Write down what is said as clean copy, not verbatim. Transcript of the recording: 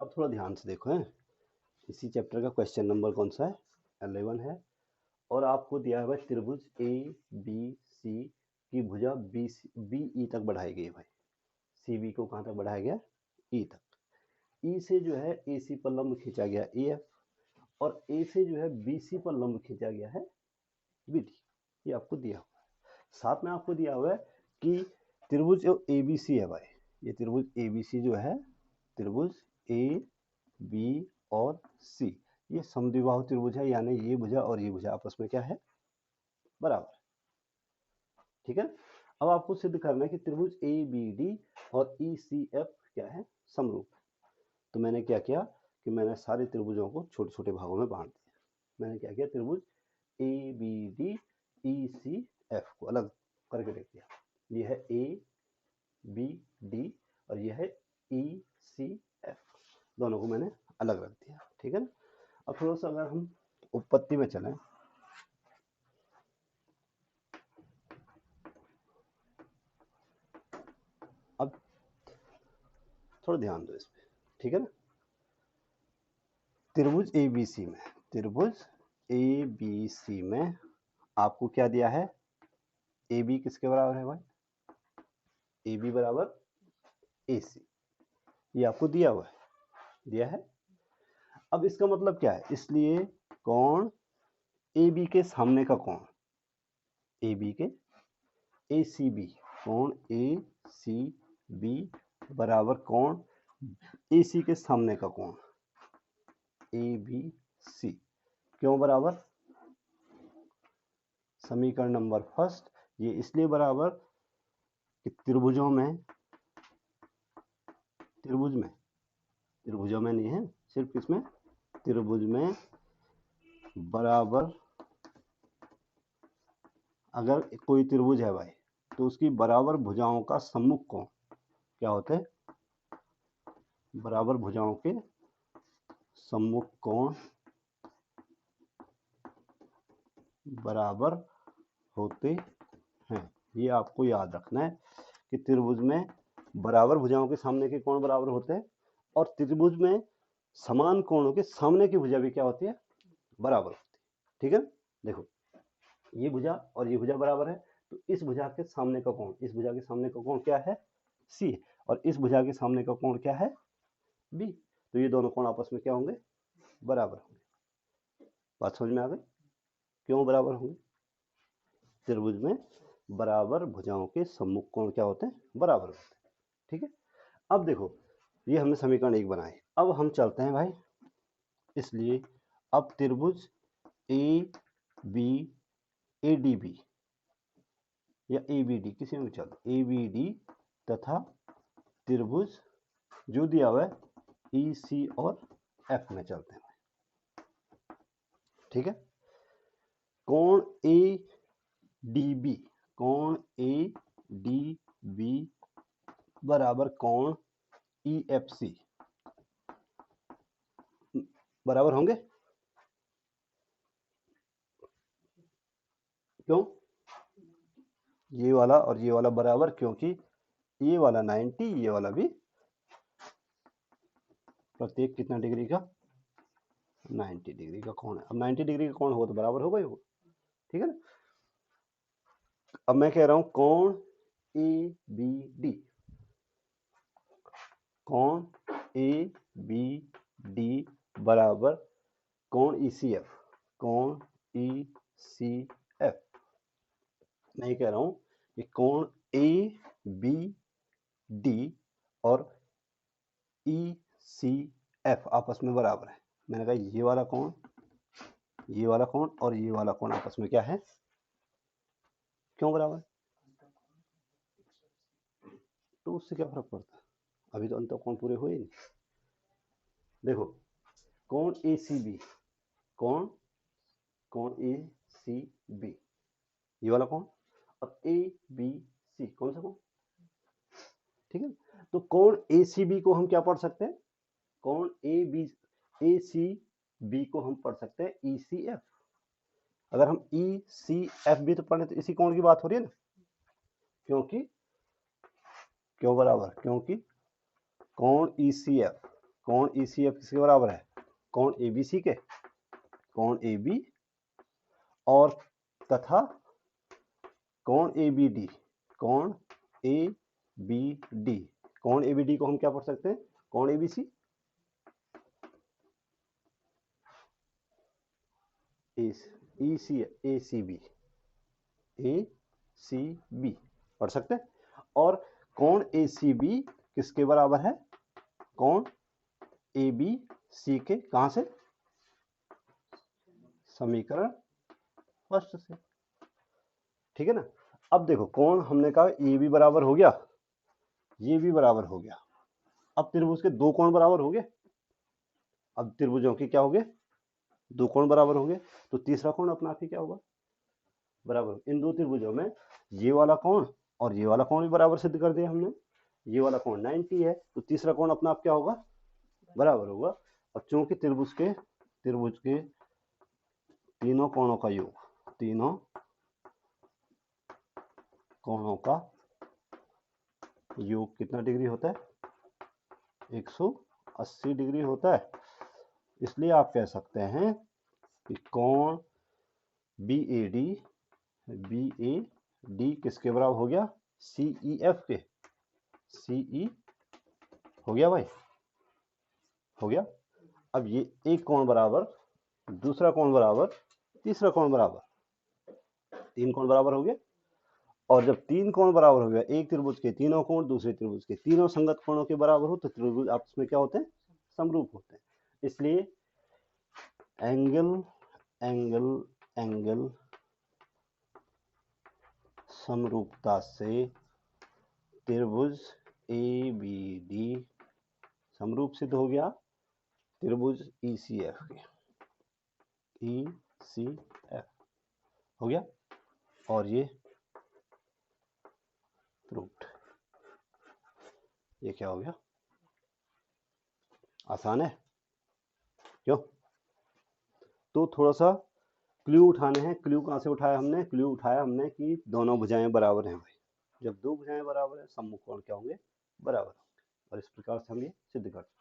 अब थोड़ा ध्यान से देखो है, इसी चैप्टर का क्वेश्चन नंबर कौन सा है, 11 है। और आपको दिया है भाई त्रिभुज ए बी सी की भुजा बी ई तक बढ़ाई गई है भाई। सी बी को कहाँ तक बढ़ाया गया, ई तक। ई से जो है ए सी पर लंब खींचा गया ए एफ, और ए से जो है बी सी पर लंब खींचा गया है बी डी। ये आपको दिया हुआ है। साथ में आपको दिया हुआ है कि त्रिभुज ए बी सी है भाई। ये त्रिभुज ए बी सी जो है, त्रिभुज ए बी और सी, ये समद्विबाहु त्रिभुज है, यानी ये भुजा और ये भुजा आपस में क्या है, बराबर। ठीक है। अब आपको सिद्ध करना है कि त्रिभुज ए बी डी और ई सी एफ क्या है, समरूप। तो मैंने क्या किया कि मैंने सारे त्रिभुजों को छोटे छोटे भागों में बांट दिया। मैंने क्या किया, त्रिभुज A B D E C F को अलग करके देख दिया। ये है ए बी डी और ये है ई सी एफ, दोनों को मैंने अलग रख दिया। ठीक है ना। अब थोड़ा सा अगर हम उत्पत्ति में चलें, अब थोड़ा ध्यान दो इस पे। ठीक है ना। त्रिभुज ए बी सी में, त्रिभुज ए बी सी में आपको क्या दिया है, ए बी किसके बराबर है भाई, ए बी बराबर ए सी, ये आपको दिया हुआ है, दिया है। अब इसका मतलब क्या है, इसलिए कोण ए बी के सामने का कोण, ए बी के ए सी बी, कोण ए सी बी बराबर कोण ए सी के सामने का कोण ए बी सी। क्यों बराबर, समीकरण नंबर फर्स्ट, ये इसलिए बराबर कि त्रिभुजों में नहीं है, सिर्फ किसमें, त्रिभुज में बराबर, अगर कोई त्रिभुज है भाई तो उसकी बराबर भुजाओं का सम्मुख कोण क्या होते हैं, बराबर भुजाओं के सम्मुख कोण बराबर होते हैं। ये आपको याद रखना है कि त्रिभुज में बराबर भुजाओं के सामने के कोण बराबर होते हैं, और त्रिभुज में समान कोणों के सामने की भुजा भी क्या होती है, बराबर होती है। ठीक है। देखो ये भुजा और ये भुजा बराबर है, तो इस भुजा के सामने का कोण, इस भुजा के सामने का कोण क्या है, सी, और इस भुजा के सामने का कोण क्या है, बी। तो ये दोनों कोण आपस में क्या होंगे, बराबर होंगे। बात समझ में आ गई, क्यों बराबर होंगे, त्रिभुज में बराबर भुजाओं के सम्मुख कोण क्या होते हैं, बराबर होते हैं। ठीक है। अब देखो ये हमने समीकरण 1 बनाए, अब हम चलते हैं भाई, इसलिए अब त्रिभुज A B A D B या ए बी डी, किसी में भी चलो, ए बी डी तथा त्रिभुज जो दिया हुआ है ई सी और एफ में चलते हैं। ठीक है। कोण ए डी बी, कोण ए डी बी बराबर कोण ई एफ सी बराबर होंगे, क्यों, ये वाला और ये वाला बराबर, क्योंकि ये वाला 90, ये वाला भी प्रत्येक कितना डिग्री का, 90 डिग्री का कोण है। अब 90 डिग्री का कोण हो तो बराबर होगा ही होगा। ठीक है ना। अब मैं कह रहा हूं कोण ए बी डी, कोण ए बी डी बराबर कोण ई सी एफ, कोण ई सी एफ। मैं ये कह रहा हूं कि कोण ए बी डी और ई सी एफ आपस में बराबर है। मैंने कहा ये वाला कोण, ये वाला कोण और ये वाला कोण आपस में क्या है, क्यों बराबर, तो उससे क्या फर्क पड़ता है, अभी तो अंत कोण पूरे हुए नहीं। देखो कोण ए सी बी, कोण ए सी बी, ये वाला कोण, और ए बी सी कौन सा कोण, ठीक है। तो कोण ए सी बी को हम क्या पढ़ सकते हैं, कोण ए सी बी को हम पढ़ सकते हैं ई सी एफ। अगर हम ई सी एफ भी तो पढ़े तो इसी कोण की बात हो रही है ना, क्योंकि क्यों बराबर, क्योंकि कोण ई सी एफ, कोण ECF किसके बराबर है? कोण ABC के, कोण AB और तथा कोण ABD, कोण ABD, कोण ABD को हम क्या पढ़ सकते हैं? कोण ABC, ACB पढ़ सकते हैं। और कोण ACB किसके बराबर है? कोण ABC के, कहां से? समीकरण फर्स्ट से, ठीक है ना। अब देखो कोण हमने कहा ये भी बराबर हो गया, ये भी बराबर हो गया। अब त्रिभुज के दो कोण बराबर हो गए। अब त्रिभुजों के क्या हो गए? दो कोण बराबर हो गए। तो तीसरा कोण अपना आप ही क्या होगा? बराबर। इन दो त्रिभुजों में ये वाला कोण और ये वाला कोण भी बराबर सिद्ध कर दिया हमने। ये वाला कोण 90 है, तो तीसरा कोण अपना आप क्या होगा? बराबर होगा। अब चूंकि त्रिभुज के तीनों कोणों का योग, तीनों कोणों का योग कितना डिग्री होता है? 180 डिग्री होता है। इसलिए आप कह सकते हैं कि कोण BAD किसके बराबर हो गया? CEF के। CE हो गया भाई, हो गया। अब ये एक कोण बराबर, दूसरा कोण बराबर, तीसरा कोण बराबर, तीन कोण बराबर हो गए। और जब तीन कोण बराबर हो गया, एक त्रिभुज के तीनों कोण दूसरे त्रिभुज के तीनों संगत कोणों के बराबर हो, तो त्रिभुज आपस में क्या होते हैं? समरूप होते हैं। इसलिए एंगल समरूपता से त्रिभुज ABD समरूप सिद्ध हो गया त्रिभुज ECF के। ECF हो गया और ये प्रूव्ड। ये क्या हो गया? आसान है क्यों? तो थोड़ा सा क्लू उठाने हैं। क्लू कहाँ से उठाया हमने? क्लू उठाया हमने कि दोनों भुजाएं बराबर हैं भाई। जब दो भुजाएं बराबर है, सम्मुख कोण क्या होंगे? बराबर होंगे। और इस प्रकार से हम ये सिद्ध कर सकते हैं।